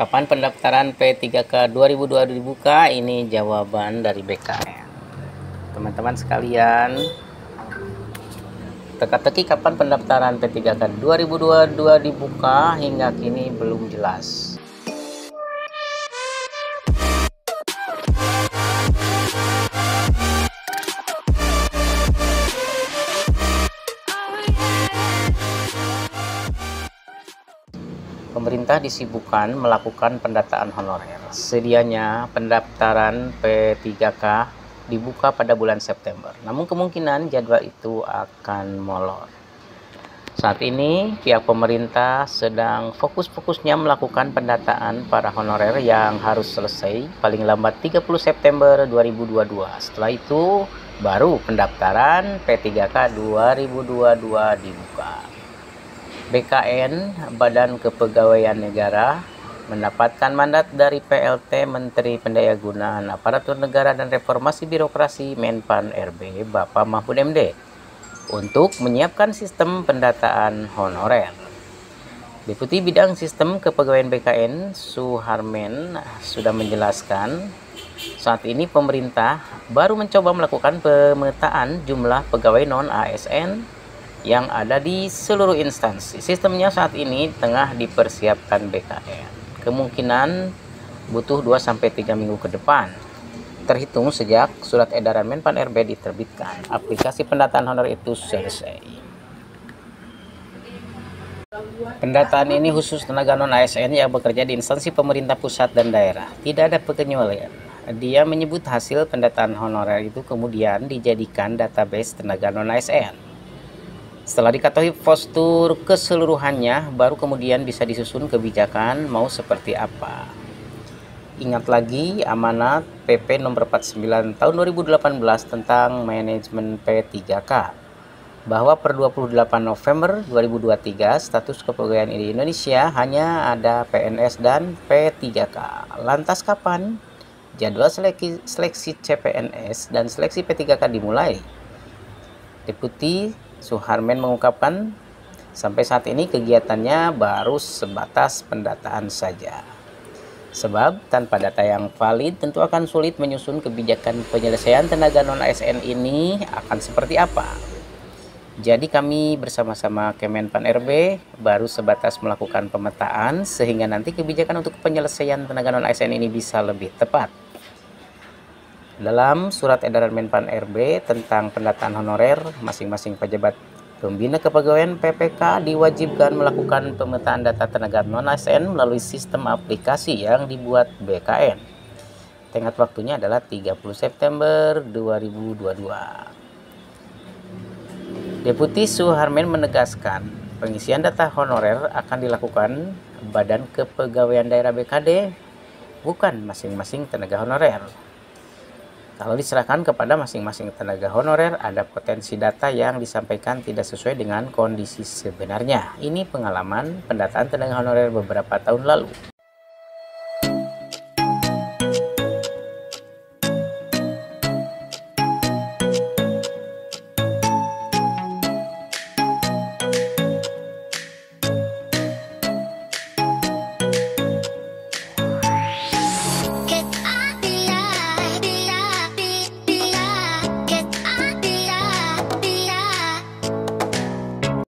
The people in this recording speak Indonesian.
Kapan pendaftaran P3K 2022 dibuka? Ini jawaban dari BKN. Teman-teman sekalian, teka-teki kapan pendaftaran P3K 2022 dibuka hingga kini belum jelas. Pemerintah disibukkan melakukan pendataan honorer. Sedianya pendaftaran P3K dibuka pada bulan September. Namun kemungkinan jadwal itu akan molor. Saat ini pihak pemerintah sedang fokus-fokusnya melakukan pendataan para honorer yang harus selesai paling lambat 30 September 2022. Setelah itu baru pendaftaran P3K 2022 dibuka. BKN, Badan Kepegawaian Negara, mendapatkan mandat dari PLT Menteri Pendayagunaan Aparatur Negara dan Reformasi Birokrasi Menpan RB Bapak Mahfud MD untuk menyiapkan sistem pendataan honorer. Deputi Bidang Sistem Kepegawaian BKN Suharmen sudah menjelaskan, saat ini pemerintah baru mencoba melakukan pemetaan jumlah pegawai non-ASN yang ada di seluruh instansi. Sistemnya saat ini tengah dipersiapkan BKN. Kemungkinan butuh 2-3 minggu ke depan, terhitung sejak surat edaran Menpan RB diterbitkan. Aplikasi pendataan honor itu selesai. Pendataan ini khusus tenaga non-ASN yang bekerja di instansi pemerintah pusat dan daerah. Tidak ada pengecualian. Dia menyebut hasil pendataan honorer itu kemudian dijadikan database tenaga non-ASN. Setelah diketahui postur keseluruhannya, baru kemudian bisa disusun kebijakan mau seperti apa. Ingat lagi amanat PP nomor 49 tahun 2018 tentang manajemen P3K, bahwa per 28 November 2023 status kepegawaian di Indonesia hanya ada PNS dan P3K. Lantas kapan jadwal seleksi CPNS dan seleksi P3K dimulai? Deputi Suharmen mengungkapkan, sampai saat ini kegiatannya baru sebatas pendataan saja. Sebab tanpa data yang valid tentu akan sulit menyusun kebijakan penyelesaian tenaga non-ASN ini akan seperti apa. Jadi kami bersama-sama Kemenpan RB baru sebatas melakukan pemetaan sehingga nanti kebijakan untuk penyelesaian tenaga non-ASN ini bisa lebih tepat. Dalam surat edaran Menpan RB tentang pendataan honorer, masing-masing pejabat pembina kepegawaian PPK diwajibkan melakukan pemetaan data tenaga non-ASN melalui sistem aplikasi yang dibuat BKN. Tenggat waktunya adalah 30 September 2022. Deputi Suharmen menegaskan, pengisian data honorer akan dilakukan Badan Kepegawaian Daerah BKD, bukan masing-masing tenaga honorer. Kalau diserahkan kepada masing-masing tenaga honorer, ada potensi data yang disampaikan tidak sesuai dengan kondisi sebenarnya. Ini pengalaman pendataan tenaga honorer beberapa tahun lalu.